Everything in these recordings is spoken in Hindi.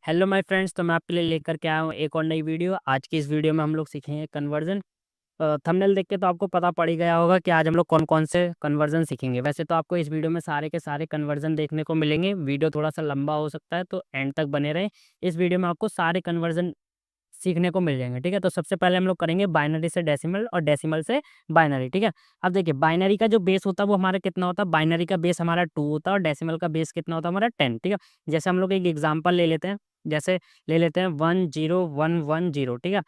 हेलो माय फ्रेंड्स, तो मैं आपके लिए लेकर के आया हूँ एक और नई वीडियो। आज की इस वीडियो में हम लोग सीखेंगे कन्वर्जन। थंबनेल देख के तो आपको पता पड़ ही गया होगा कि आज हम लोग कौन कौन से कन्वर्जन सीखेंगे। वैसे तो आपको इस वीडियो में सारे के सारे कन्वर्जन देखने को मिलेंगे। वीडियो थोड़ा सा लंबा हो सकता है, तो एंड तक बने रहें। इस वीडियो में आपको सारे कन्वर्जन सीखने को मिल जाएंगे। ठीक है, तो सबसे पहले हम लोग करेंगे बाइनरी से डेसिमल और डेसिमल से बाइनरी। ठीक है, अब देखिए बाइनरी का जो बेस होता है वो हमारा कितना होता है। बाइनरी का बेस हमारा 2 होता है और डेसिमल का बेस कितना होता है हमारा 10। ठीक है, जैसे हम लोग एक एग्जाम्पल ले लेते हैं। जैसे ले लेते हैं 10110। ठीक है,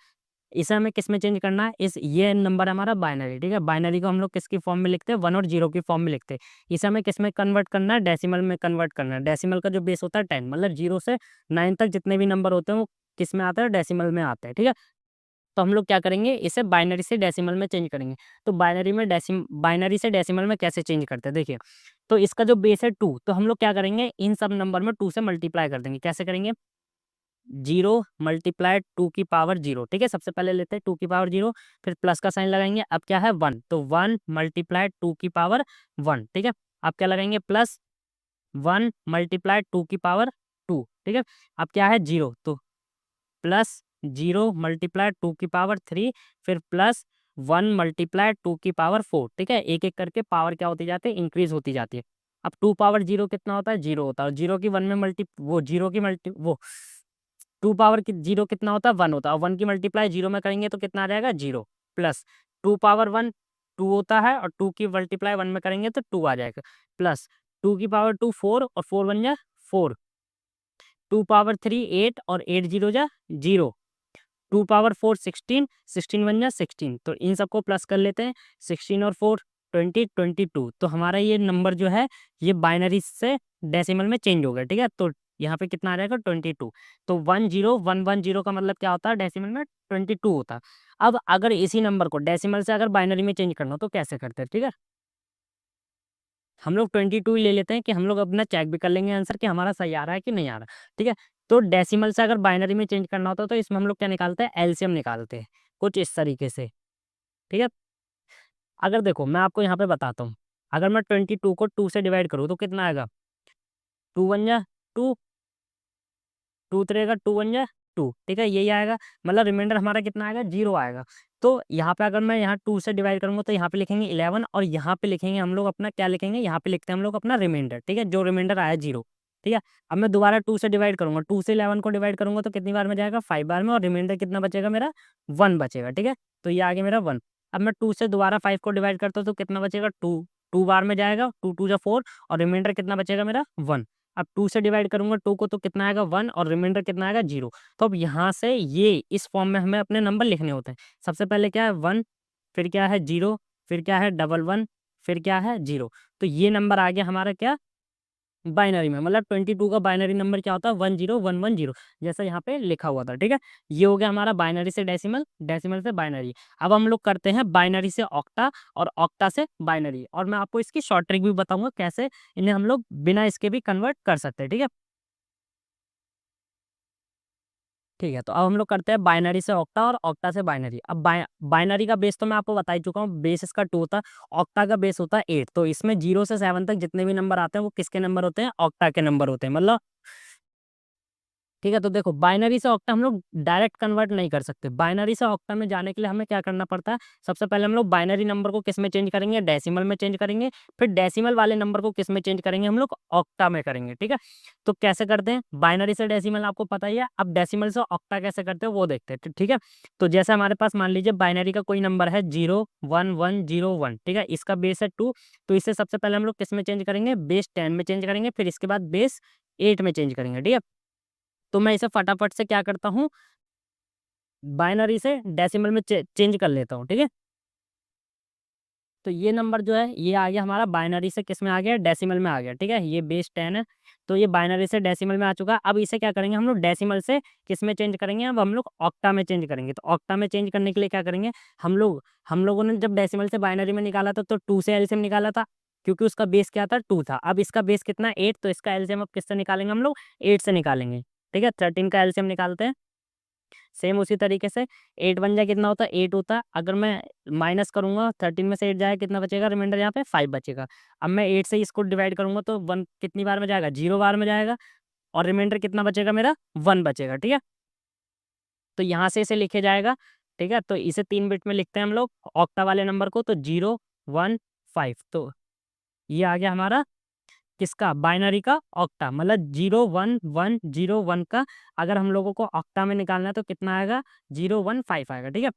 इसे हमें किस में चेंज करना है, इस ये नंबर हमारा बाइनरी। ठीक है, बाइनरी को हम लोग किसकी फॉर्म में लिखते हैं, 1 और 0 की फॉर्म में लिखते हैं। इसे हमें किस में कन्वर्ट करना है, डेसिमल में कन्वर्ट करना है। डेसिमल का जो बेस होता है 10, मतलब 0 से 9 तक जितने भी नंबर होते हैं वो किस में आते हैं, डेसिमल में आते हैं। ठीक है, तो हम लोग क्या करेंगे, इसे बाइनरी से डेसिमल में चेंज करेंगे। तो बाइनरी से डेसिमल में कैसे चेंज करते हैं, देखिए। तो इसका जो बेस है 2, तो हम लोग क्या करेंगे, इन सब नंबर में 2 से मल्टीप्लाई कर देंगे। कैसे करेंगे, 0 × 2 की पावर 0। ठीक है, सबसे पहले लेते हैं 2 की पावर 0, फिर प्लस का साइन लगाएंगे। अब क्या है 1, तो 1 × 2 की पावर 1। ठीक है, अब क्या लगाएंगे, प्लस 1 × 2 की पावर 2। ठीक है, अब क्या है 0, तो प्लस 0 × 2 की पावर 3, फिर प्लस 1 × 2 की पावर 4। ठीक है, एक एक करके पावर क्या होती जाती है, इंक्रीज होती जाती है। अब 2 पावर 0 कितना होता है, 0 होता है। और 0 की 1 में मल्टी वो 0 की मल्टी वो 2 पावर 0 कितना होता है, 1 होता है। और 1 की मल्टीप्लाई 0 में करेंगे तो कितना आ जाएगा, 0। प्लस 2 पावर 1 2 होता है, और 2 की मल्टीप्लाई 1 में करेंगे तो 2 आ जाएगा। प्लस 2 की पावर 2 4, और 4 बन जा 4। 2 पावर 3 8, और 8 जीरो जा 0। 2 पावर 4 16, 16 बन जा 16। तो इन सबको प्लस कर लेते हैं, 16 और 4 20 22। तो हमारा ये नंबर जो है ये बाइनरी से डेसिमल में चेंज हो गया। ठीक है, तो यहाँ पे कितना आ जाएगा, 22। तो 10110 का मतलब क्या होता है, डेसिमल में 22 होता है। अब अगर इसी नंबर को डेसिमल से अगर बाइनरी में चेंज करना हो तो कैसे करते हैं, ठीक है। हम लोग 22 ही ले लेते हैं, कि हम लोग अपना चेक भी कर लेंगे आंसर कि हमारा सही आ रहा है कि नहीं आ रहा। ठीक है, तो डेसिमल से अगर बाइनरी में चेंज करना होता है तो इसमें हम लोग क्या निकालते हैं, एलसीएम निकालते हैं, कुछ इस तरीके से। ठीक है, अगर देखो मैं आपको यहाँ पे बताता हूँ, अगर मैं 22 को 2 से डिवाइड करूँ तो कितना आएगा, 2 बन जा 2, 2 रहेगा, 2 बन जा 2। ठीक है, यही आएगा, मतलब रिमाइंडर हमारा कितना आएगा, 0 आएगा। तो यहाँ पे अगर मैं यहाँ 2 से डिवाइड करूँगा तो यहाँ पे लिखेंगे 11, और यहाँ पे लिखेंगे हम लोग अपना क्या लिखेंगे, यहाँ पे लिखते हैं हम लोग अपना रिमाइंडर। ठीक है, जो रिमाइंडर आया 0। ठीक है, अब मैं दोबारा 2 से डिवाइड करूँगा, 2 से 11 को डिवाइड करूँगा तो कितनी बार में जाएगा, 5 बार में, और रिमाइंडर कितना बचेगा मेरा, 1 बचेगा। ठीक है, तो ये आ गया मेरा 1। अब मैं 2 से दोबारा 5 को डिवाइड करता हूँ तो कितना बचेगा, 2, 2 बार में जाएगा, 2 2 जा 4, और रिमाइंडर कितना बचेगा मेरा, 1। अब 2 से डिवाइड करूँगा 2 को तो कितना आएगा, 1, और रिमाइंडर कितना आएगा, 0। तो अब यहाँ से ये इस फॉर्म में हमें अपने नंबर लिखने होते हैं। सबसे पहले क्या है 1, फिर क्या है 0, फिर क्या है डबल 1, फिर क्या है 0। तो ये नंबर आ गया हमारा क्या, बाइनरी में, मतलब 22 का बाइनरी नंबर क्या होता है, 10110, जैसा यहाँ पे लिखा हुआ था। ठीक है, ये हो गया हमारा बाइनरी से डेसिमल, डेसिमल से बाइनरी। अब हम लोग करते हैं बाइनरी से ऑक्टा, और ऑक्टा से बाइनरी, और मैं आपको इसकी शॉर्ट ट्रिक भी बताऊंगा कैसे इन्हें हम लोग बिना इसके भी कन्वर्ट कर सकते हैं। ठीक है, ठीक है, तो अब हम लोग करते हैं बाइनरी से ऑक्टा और ऑक्टा से बाइनरी। अब बाइनरी का बेस तो मैं आपको बता ही चुका हूँ, बेस इसका 2 होता है। ऑक्टा का बेस होता है 8। तो इसमें 0 से 7 तक जितने भी नंबर आते हैं वो किसके नंबर होते हैं, ऑक्टा के नंबर होते हैं, मतलब। ठीक है, तो देखो बाइनरी से ऑक्टा हम लोग डायरेक्ट कन्वर्ट नहीं कर सकते। बाइनरी से ऑक्टा में जाने के लिए हमें क्या करना पड़ता है, सबसे पहले हम लोग बाइनरी नंबर को किस में चेंज करेंगे, डेसिमल में चेंज करेंगे। फिर डेसिमल वाले नंबर को किस में चेंज करेंगे, हम लोग ऑक्टा में करेंगे। ठीक है, तो कैसे करते हैं, बाइनरी से डेसिमल आपको पता ही है, अब डेसिमल से ऑक्टा कैसे करते हैं वो देखते हैं। ठीक है, तो जैसे हमारे पास मान लीजिए बाइनरी का कोई नंबर है 0 1 1 0 1। ठीक है, इसका बेस है 2, तो इसे सबसे पहले हम लोग किस में चेंज करेंगे, बेस 10 में चेंज करेंगे, फिर इसके बाद बेस 8 में चेंज करेंगे। ठीक है, तो मैं इसे फटाफट से क्या करता हूँ, बाइनरी से डेसिमल में चेंज कर लेता हूँ। ठीक है, तो ये नंबर जो है ये आ गया हमारा बाइनरी से किस में आ गया, डेसिमल में आ गया। ठीक है, ये बेस 10 है, तो ये बाइनरी से डेसिमल में आ चुका है। अब इसे क्या करेंगे हम लोग, डेसिमल से किस में चेंज करेंगे, अब हम लोग ऑक्टा में चेंज करेंगे। तो ऑक्टा में चेंज करने के लिए क्या करेंगे, हम लोगों ने जब डेसिमल से बाइनरी में निकाला था तो 2 से एलसीएम निकाला था, क्योंकि उसका बेस क्या था, 2 था। अब इसका बेस कितना 8, तो इसका एलसीएम अब किससे निकालेंगे, हम लोग 8 से निकालेंगे। ठीक है, 13 का एलसीएम निकालते हैं। सेम उसी तरीके से 8 बन जाए कितना होता है, 8 होता है। अगर मैं माइनस करूँगा 13 में से 8 जाए कितना बचेगा, रिमाइंडर यहाँ पे 5 बचेगा। अब मैं 8 से इसको डिवाइड करूँगा तो 1 कितनी बार में जाएगा, 0 बार में जाएगा। और रिमाइंडर कितना बचेगा मेरा 1 बचेगा, ठीक है। तो यहाँ से इसे लिखे जाएगा, ठीक है। तो इसे 3 बिट में लिखते हैं हम लोग ऑक्टा वाले नंबर को, तो 0 1 5। तो ये आ गया हमारा किसका, बाइनरी का ऑक्टा, मतलब 0 1 1 0 1 का अगर हम लोगों को ऑक्टा में निकालना है तो कितना आएगा, 0 1 5 आएगा, ठीक है।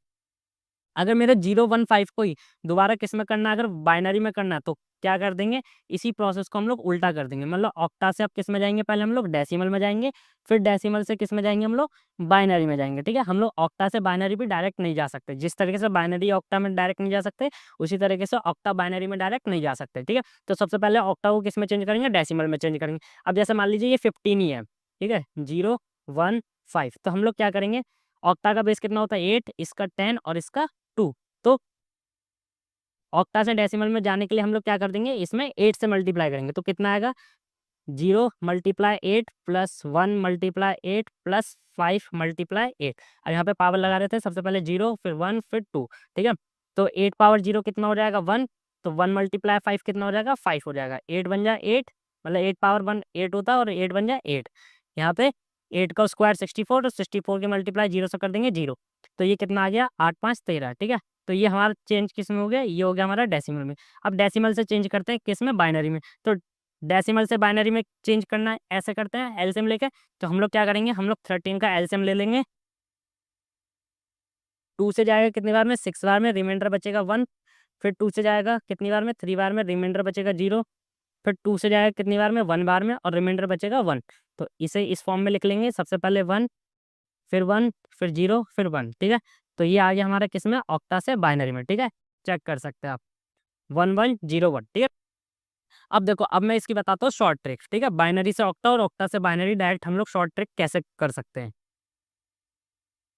अगर मेरे 015 को ही दोबारा किस में करना है, अगर बाइनरी में करना है तो क्या कर देंगे, इसी प्रोसेस को हम लोग उल्टा कर देंगे। मतलब ऑक्टा से अब किस में जाएंगे, पहले हम लोग डेसिमल में जाएंगे, फिर डेसिमल से किस में जाएंगे, हम लोग बाइनरी में जाएंगे, ठीक है। हम लोग ऑक्टा से बाइनरी भी डायरेक्ट नहीं जा सकते, जिस तरीके से बाइनरी ऑक्टा में डायरेक्ट नहीं जा सकते उसी तरीके से ऑक्टा बाइनरी में डायरेक्ट नहीं जा सकते, ठीक है। तो सबसे पहले ऑक्टा को किस में चेंज करेंगे, डेसिमल में चेंज करेंगे। अब जैसे मान लीजिए ये 15 ही है, ठीक है, 0 1 5, तो हम लोग क्या करेंगे, ऑक्टा का बेस कितना होता है 8, इसका 10 और इसका 2। तो ऑक्टा से डेसिमल में जाने के लिए हम लोग क्या कर देंगे, इसमें 8 से मल्टीप्लाई करेंगे, तो कितना आएगा, 0 multiply 8 plus 1 multiply 8 plus 5 multiply 8। अब यहाँ पे पावर लगा रहे थे, सबसे पहले 0 फिर 1 फिर 2, ठीक है। तो 8 पावर 0 कितना हो जाएगा 1, तो 1 मल्टीप्लाई 5 कितना हो जाएगा 5 हो जाएगा, 8 बन जाए 8, मतलब 8 पावर 1 8 होता है और 8 बन जाए 8। यहाँ पे 8 का स्क्वायर 64, और 64 के मल्टीप्लाई 0 से कर देंगे 0, तो ये कितना आ गया 8 5 13, ठीक है। तो ये हमारा चेंज किस में हो गया, ये हो गया हमारा डेसिमल में। अब डेसिमल से चेंज करते हैं किस में, बाइनरी में। तो डेसिमल से बाइनरी में चेंज करना है, ऐसे करते हैं एलसीएम लेके। तो हम लोग क्या करेंगे, हम लोग 13 का एलसीएम ले लेंगे, 2 से जाएगा कितनी बार में 6 बार में, रिमाइंडर बचेगा 1, फिर 2 से जाएगा कितनी बार में 3 बार में, रिमाइंडर बचेगा 0, फिर 2 से जाएगा कितनी बार में 1 बार में और रिमाइंडर बचेगा 1। तो इसे इस फॉर्म में लिख लेंगे, सबसे पहले 1 फिर 1 फिर 0 फिर 1, ठीक है। तो ये आ गया हमारा किस में, ऑक्टा से बाइनरी में, ठीक है। चेक कर सकते हैं आप, 1 1 0 1, ठीक है। अब देखो, अब मैं इसकी बताता हूँ शॉर्ट ट्रिक, ठीक है। बाइनरी से ऑक्टा और ऑक्टा से बाइनरी डायरेक्ट हम लोग शॉर्ट ट्रिक कैसे कर सकते हैं।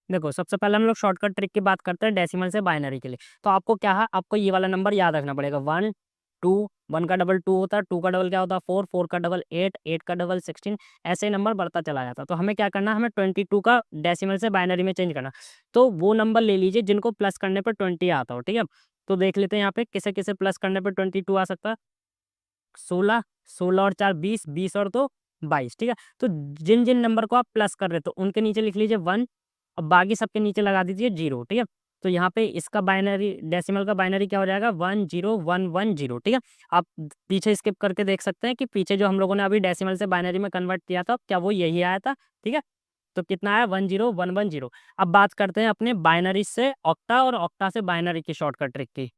देखो, सबसे पहले हम लोग शॉर्टकट ट्रिक की बात करते हैं डेसिमल से बाइनरी के लिए। तो आपको क्या है, आपको ये वाला नंबर याद रखना पड़ेगा, 1 2, 1 का डबल 2 होता है, 2 का डबल क्या होता है 4, 4 का डबल 8, 8 का डबल 16, ऐसे ही नंबर बढ़ता चला जाता है। तो हमें क्या करना है, हमें 22 का डेसिमल से बाइनरी में चेंज करना। तो वो नंबर ले लीजिए जिनको प्लस करने पर 20 आता हो, ठीक है। तो देख लेते हैं यहाँ पे किसे किसे प्लस करने पर 22 आ सकता है, 16, 16 और 4 20, 20 और 2 22, ठीक है। तो जिन जिन नंबर को आप प्लस कर रहे हो तो उनके नीचे लिख लीजिए 1 और बाकी सबके नीचे लगा दीजिए 0, ठीक है। तो यहाँ पे इसका बाइनरी, डेसिमल का बाइनरी क्या हो जाएगा 1 0 1 1 0, ठीक है। आप पीछे स्किप करके देख सकते हैं कि पीछे जो हम लोगों ने अभी डेसिमल से बाइनरी में कन्वर्ट किया था क्या वो यही आया था, ठीक है। तो कितना आया 1 0 1 1 0। अब बात करते हैं अपने बाइनरी से ऑक्टा और ऑक्टा से बाइनरी की शॉर्टकट ट्रिक की।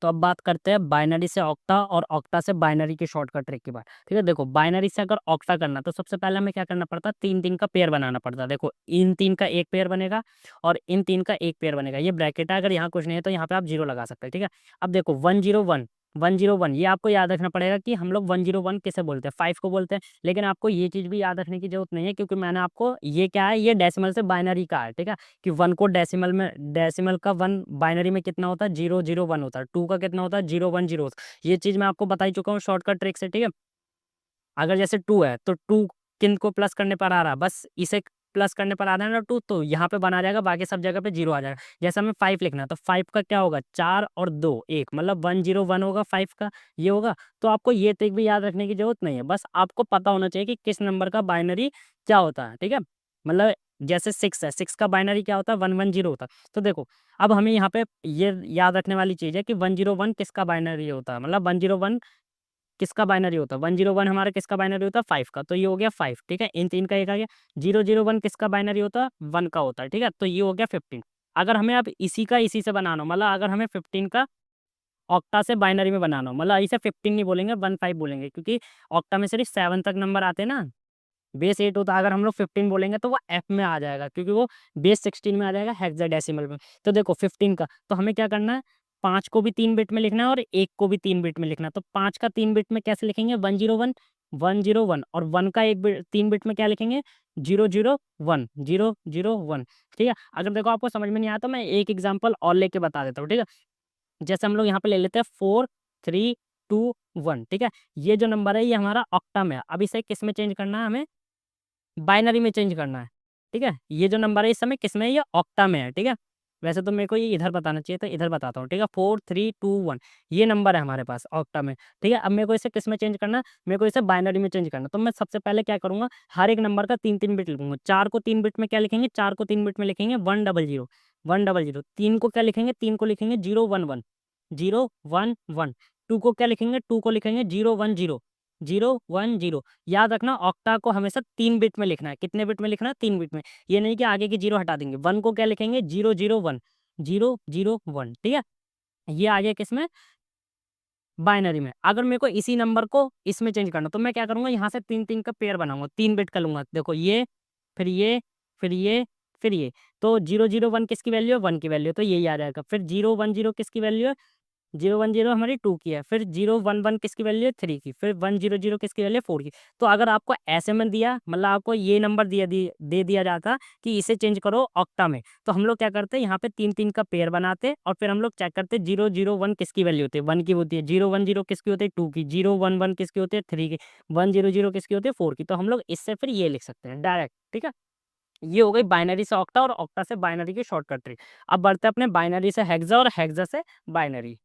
तो अब बात करते हैं बाइनरी से ऑक्टा और ऑक्टा से बाइनरी की शॉर्टकट ट्रिक की बात, ठीक है। देखो, बाइनरी से अगर ऑक्टा करना तो सबसे पहले हमें क्या करना पड़ता है, 3 3 का पेयर बनाना पड़ता है। देखो, इन 3 का एक पेयर बनेगा और इन 3 का एक पेयर बनेगा, ये ब्रैकेट है, अगर यहाँ कुछ नहीं है तो यहाँ पे आप 0 लगा सकते हैं, ठीक है। अब देखो 1 0 1 1 0 1, ये आपको याद रखना पड़ेगा कि हम लोग 1 0 1 किसे बोलते हैं, 5 को बोलते हैं। लेकिन आपको ये चीज़ भी याद रखने की जरूरत नहीं है, क्योंकि मैंने आपको ये क्या है, ये डेसिमल से बाइनरी का है, ठीक है। कि 1 को डेसिमल में, डेसिमल का 1 बाइनरी में कितना होता है 0 0 1 होता है, 2 का कितना होता है 0 1 0 होता है। ये चीज़ मैं आपको बता ही चुका हूँ शॉर्टकट ट्रिक से, ठीक है। अगर जैसे 2 है तो 2 किन को प्लस करने पर आ रहा है, बस इसे प्लस करने पर आ रहा है ना 2, तो यहाँ पे बना जाएगा, बाकी सब जगह पे 0 आ जाएगा। जैसे हमें 5 लिखना है तो 5 का क्या होगा 4 और 2 1, मतलब 1 0 1 होगा 5 का, ये होगा। तो आपको ये ट्रिक भी याद रखने की जरूरत नहीं है, बस आपको पता होना चाहिए कि किस नंबर का बाइनरी क्या होता है, ठीक है। मतलब जैसे 6 है, 6 का बाइनरी क्या होता है 1 1 0 होता है। तो देखो, अब हमें यहाँ पे ये याद रखने वाली चीज़ है कि 1 0 1 किसका बाइनरी होता है, मतलब 1 0 1 किसका बाइनरी होता है, 1 0 1 हमारा किसका बाइनरी होता है 5 का, तो ये हो गया 5, ठीक है। इन 3 का एक आ गया। 0 0 1 किसका बाइनरी होता है 1 का होता है, ठीक है। तो ये हो गया 15। अगर हमें अब इसी का इसी से बनाना हो, मतलब अगर हमें 15 का ऑक्टा से बाइनरी में बनाना हो, मतलब इसे 15 नहीं बोलेंगे 1 5 बोलेंगे, क्योंकि ऑक्टा में सिर्फ 7 तक नंबर आते हैं ना, बेस 8 होता है। अगर हम लोग 15 बोलेंगे तो वो एफ में आ जाएगा, क्योंकि वो बेस 16 में आ जाएगा हेक्साडेसिमल में। तो देखो 15 का, तो हमें क्या करना है, 5 को भी 3 बिट में लिखना है और 1 को भी 3 बिट में लिखना है। तो 5 का 3 बिट में कैसे लिखेंगे 1 0 1 1 0 1, और 1 का 3 बिट में क्या लिखेंगे 0 0 1 0 0 1, ठीक है। अगर देखो आपको समझ में नहीं आया तो मैं एक एग्जाम्पल और लेके बता देता हूँ, ठीक है। जैसे हम लोग यहाँ पे ले लेते हैं 4 3 2 1, ठीक है। ये जो नंबर है ये हमारा ऑक्टा में है। अब इसे किस में चेंज करना है, हमें बाइनरी में चेंज करना है, ठीक है। ये जो नंबर है इस समय किस में है, ये ऑक्टा में है, ठीक है। वैसे तो मेरे को ये इधर बताना चाहिए था, इधर बताता हूँ, ठीक है। 4321 ये नंबर है हमारे पास ऑक्टा में, ठीक है। अब मेरे को इसे किस में चेंज करना है, मेरे को इसे बाइनरी में चेंज करना। तो मैं सबसे पहले क्या करूँगा, हर एक नंबर का 3-3 बिट लिखूंगा। 4 को 3 बिट में क्या लिखेंगे, 4 को 3 बिट में लिखेंगे 100 100। 3 को क्या लिखेंगे, 3 को लिखेंगे 011 011। 2 को क्या लिखेंगे, 2 को लिखेंगे 010 010। याद रखना ऑक्टा को हमेशा 3 बिट में लिखना है। कितने बिट में लिखना है, 3 बिट में। ये नहीं कि आगे की 0 हटा देंगे। 1 को क्या लिखेंगे, 001 001, ठीक है। ये आ गया किसमें, बाइनरी में। अगर मेरे को इसी नंबर को इसमें चेंज करना, तो मैं क्या करूंगा, यहाँ से 3-3 का पेयर बनाऊंगा, 3 बिट का लूंगा। देखो ये, फिर ये, फिर ये, फिर ये। तो 001 किसकी वैल्यू है, 1 की वैल्यू, तो यही आ जाएगा। फिर 010 किसकी वैल्यू है, 010 हमारी 2 की है। फिर 011 किसकी वैल्यू है, 3 की। फिर 100 किसकी वैल्यू है, 4 की। तो अगर आपको ऐसे में दिया, मतलब आपको ये नंबर दे दिया जाता कि इसे चेंज करो ऑक्टा में, तो हम लोग क्या करते हैं, यहाँ पे 3-3 का पेयर बनाते और फिर हम लोग चेक करते 001 किसकी वैल्यू होती है, 1 की होती है। 010 किसकी होती है, 2 की। 011 किसकी होती है, 3 की। 100 किसकी होती है, 4 की। तो हम लोग इससे फिर ये लिख सकते हैं डायरेक्ट, ठीक है। ये हो गई बाइनरी से ऑक्टा और ऑक्टा से बाइनरी की शॉर्टकट ट्रिक। अब बढ़ते हैं अपने बाइनरी से हेक्सा और हेक्सा से बाइनरी।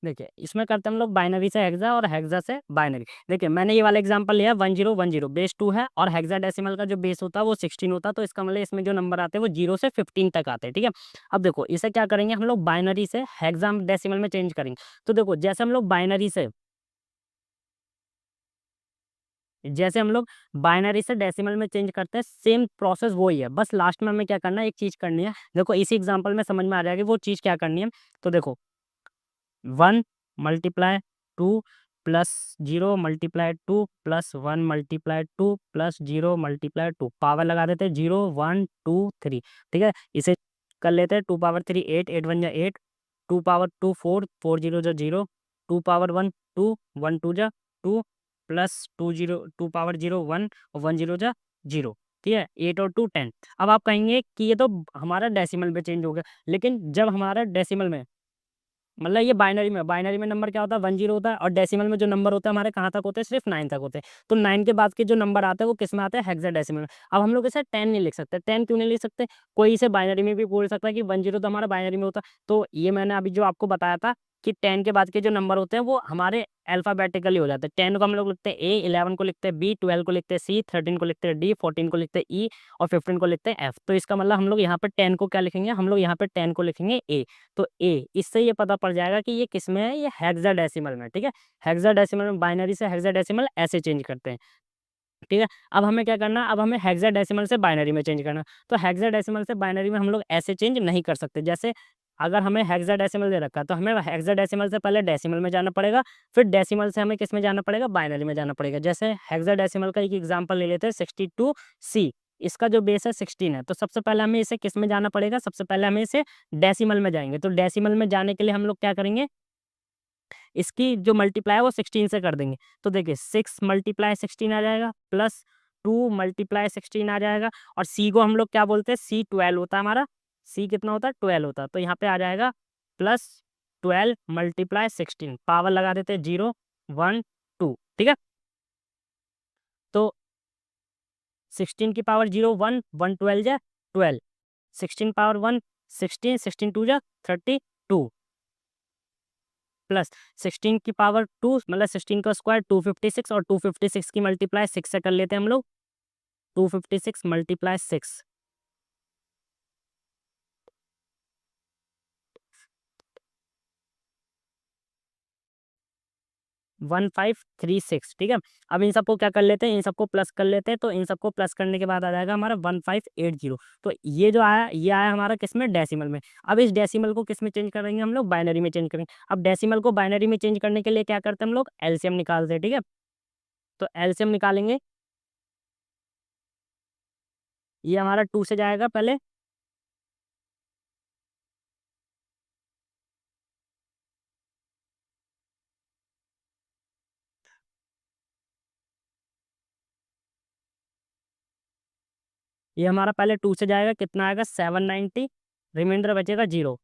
देखिए इसमें करते हैं हम लोग बाइनरी से हेक्सा और हेक्सा से बाइनरी। देखिए मैंने ये वाला एग्जांपल लिया 1010 बेस 2 है और हेक्सा डेसिमल का जो बेस होता है वो 16 होता है। तो इसका मतलब इसमें जो नंबर आते हैं वो 0 से 15 तक आते हैं, ठीक है। अब देखो इसे क्या करेंगे, हम लोग बाइनरी से हेक्सा डेसिमल में चेंज करेंगे। तो देखो जैसे हम लोग बाइनरी से डेसिमल में चेंज करते हैं, सेम प्रोसेस वही है, बस लास्ट में हमें क्या करना है, एक चीज करनी है। देखो इसी एग्जांपल में समझ में आ जाएगी वो चीज क्या करनी है। तो देखो 1 × 2 प्लस 0 × 2 प्लस 1 × 2 प्लस 0 × 2 पावर लगा देते हैं 0 1 2 3, ठीक है। इसे कर लेते हैं 2 पावर 3 8 8 1 जा 8, 2 पावर 2 4 4 0 जा 0, 2 पावर 1 2 1 2 जा 2 प्लस 2 0 2 पावर 0 1 और 1 0 जा 0, ठीक है। 8 और 2 10। अब आप कहेंगे कि ये तो हमारा डेसिमल में चेंज हो गया, लेकिन जब हमारा डेसिमल में, मतलब ये बाइनरी में नंबर क्या होता है, 10 होता है। और डेसिमल में जो नंबर होता है हमारे कहाँ तक होते हैं, सिर्फ 9 तक होते हैं। तो 9 के बाद के जो नंबर आते हैं वो किस में आते हैं, हेक्साडेसिमल में। अब हम लोग इसे 10 नहीं लिख सकते। 10 क्यों नहीं लिख सकते, कोई इसे बाइनरी में भी बोल सकता है कि 10 तो हमारा बाइनरी में होता है। तो ये मैंने अभी जो आपको बताया था कि 10 के बाद के जो नंबर होते हैं वो हमारे अल्फाबेटिकली हो जाते हैं। 10 को हम लोग लिखते हैं ए, 11 को लिखते हैं बी, 12 को लिखते हैं सी, 13 को लिखते हैं डी, 14 को लिखते हैं ई और 15 को लिखते हैं एफ। तो इसका मतलब हम लोग यहाँ पर 10 को क्या लिखेंगे, हम लोग यहाँ पर 10 को लिखेंगे ए। तो ए, इससे ये पता पड़ जाएगा कि ये किस में है, ये हेक्साडेसिमल में, ठीक है। हेक्साडेसिमल में बाइनरी से हेक्साडेसिमल ऐसे चेंज करते हैं, ठीक है। अब हमें क्या करना, अब हमें हेक्साडेसिमल से बाइनरी में चेंज करना। तो हेक्साडेसिमल से बाइनरी में हम लोग ऐसे चेंज नहीं कर सकते। जैसे अगर हमें हेक्साडेसिमल दे रखा है तो हमें हेक्साडेसिमल से पहले डेसिमल में जाना पड़ेगा, फिर डेसिमल से हमें किस में जाना पड़ेगा, बाइनरी में जाना पड़ेगा। जैसे हेक्साडेसिमल का एक एग्जांपल ले लेते हैं 62C। इसका जो बेस है 16 है, तो सबसे पहले हमें इसे किस में जाना पड़ेगा, सबसे पहले हमें इसे डेसिमल में जाएंगे। तो डेसिमल में जाने के लिए हम लोग क्या करेंगे, इसकी जो मल्टीप्लाई है वो 16 से कर देंगे। तो देखिए 6 × 16 आ जाएगा, प्लस 2 × 16 आ जाएगा। और सी को हम लोग क्या बोलते हैं, सी 12 होता है हमारा। सी कितना होता है, 12 होता है। तो यहाँ पे आ जाएगा प्लस 12 × 16, पावर लगा देते हैं 0 1 2, ठीक है। तो 16 की पावर 0 1 1 12 जा 12, 16 पावर 1 16, 16 2 जा 32, प्लस 16 की पावर 2 मतलब 16 का स्क्वायर 256, और 256 की मल्टीप्लाई 6 से कर लेते हैं हम लोग। 256 × 6, 1536, ठीक है। अब इन सबको क्या कर लेते हैं, इन सबको प्लस कर लेते हैं। तो इन सबको प्लस करने के बाद आ जाएगा हमारा 1580। तो ये जो आया, ये आया हमारा किस में, डेसिमल में। अब इस डेसिमल को किस में चेंज करेंगे, हम लोग बाइनरी में चेंज करेंगे। अब डेसिमल को बाइनरी में चेंज करने के लिए क्या करते हैं, हम लोग एलसीएम निकालते हैं, ठीक है। तो एलसीएम निकालेंगे, ये हमारा 2 से जाएगा पहले, ये हमारा पहले 2 से जाएगा, कितना आएगा 790, रिमाइंडर बचेगा 0।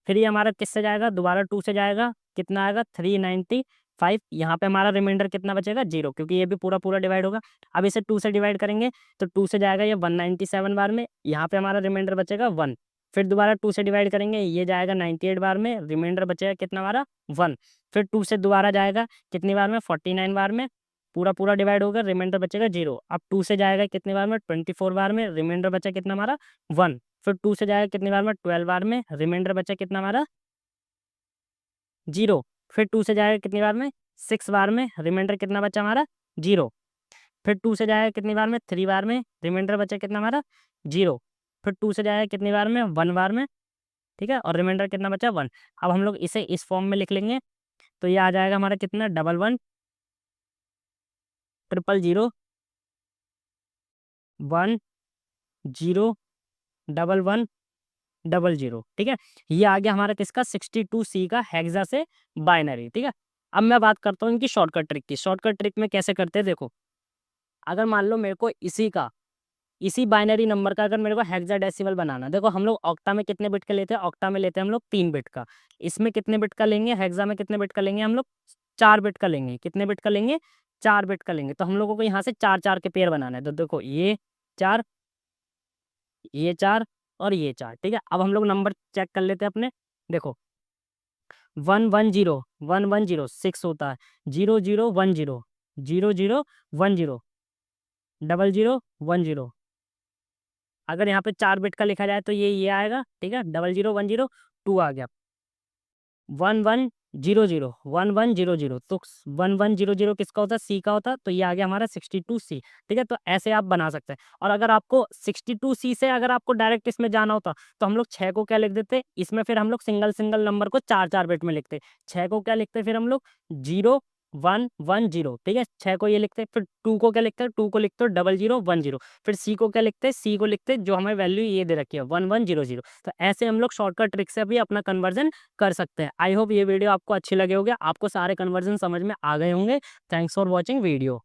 फिर ये हमारा किससे जाएगा, दोबारा 2 से जाएगा, कितना आएगा 390। 5, यहाँ पे हमारा रिमाइंडर कितना बचेगा 0, क्योंकि ये भी पूरा पूरा डिवाइड होगा। अब इसे 2 से डिवाइड करेंगे तो 2 से जाएगा ये 197 बार में, यहाँ पे हमारा रिमाइंडर बचेगा 1। फिर दोबारा 2 से डिवाइड करेंगे, ये जाएगा 98 बार में, रिमाइंडर बचेगा कितना हमारा 1। फिर 2 से दोबारा जाएगा कितनी बार में 49 बार में, पूरा पूरा डिवाइड होगा, रिमाइंडर बचेगा 0। अब 2 से जाएगा कितनी बार में 24 बार में, रिमाइंडर बचा कितना हमारा 1। फिर 2 से जाएगा कितनी बार में 12 बार में, रिमाइंडर बचा कितना हमारा 0। फिर 2 से जाएगा कितनी बार में 6 बार में, रिमाइंडर कितना बचा हमारा 0। फिर 2 से जाएगा कितनी बार में 3 बार में, रिमाइंडर बचा कितना हमारा 0। फिर 2 से जाएगा कितनी बार में 1 बार में, ठीक है, और रिमाइंडर कितना बचा 1। अब हम लोग इसे इस फॉर्म में लिख लेंगे, तो ये आ जाएगा हमारा कितना 11 000 1 0 11 00, ठीक है। ये आ गया हमारा किसका 62C का हेक्सा से बाइनरी, ठीक है। अब मैं बात करता हूँ इनकी शॉर्टकट ट्रिक की। शॉर्टकट ट्रिक में कैसे करते हैं देखो, अगर मान लो मेरे को इसी बाइनरी नंबर का अगर मेरे को हेक्साडेसिमल बनाना, देखो हम लोग ऑक्टा में कितने बिट का लेते हैं, ऑक्टा में लेते हैं हम लोग 3 बिट का। इसमें कितने बिट का लेंगे, हेक्सा में कितने बिट का लेंगे हम लोग 4 बिट का लेंगे। कितने बिट का लेंगे 4 बिट का लेंगे। तो हम लोगों को यहाँ से 4 के पेयर बनाना है। तो देखो ये 4, ये 4 और ये 4, ठीक है। अब हम लोग नंबर चेक कर लेते हैं अपने, देखो 1 1 0 6 होता है, 0 0 1 0 0 0 1 0 00 1 0। अगर यहाँ पे 4 बिट का लिखा जाए तो ये आएगा, ठीक है, 00 1 0 2 आ गया, 1 1 0 0 1 1 0 0। तो 1 1 0 0 किसका होता है, सी का होता है, तो ये आ गया हमारा 62C, ठीक है। तो ऐसे आप बना सकते हैं। और अगर आपको 62C से अगर आपको डायरेक्ट इसमें जाना होता तो हम लोग 6 को क्या लिख देते, इसमें फिर हम लोग सिंगल सिंगल नंबर को 4 बिट में लिखते। 6 को क्या लिखते फिर हम लोग 0 1 1 0, ठीक है, 6 को ये लिखते हैं। फिर 2 को क्या लिखते हैं, 2 को लिखते हो 00 1 0। फिर सी को क्या लिखते हैं, सी को लिखते हैं जो हमें वैल्यू ये दे रखी है 1 1 0 0। तो ऐसे हम लोग शॉर्टकट ट्रिक से भी अपना कन्वर्जन कर सकते हैं। आई होप ये वीडियो आपको अच्छी लगे होंगे, आपको सारे कन्वर्जन समझ में आ गए होंगे। Thanks for watching video.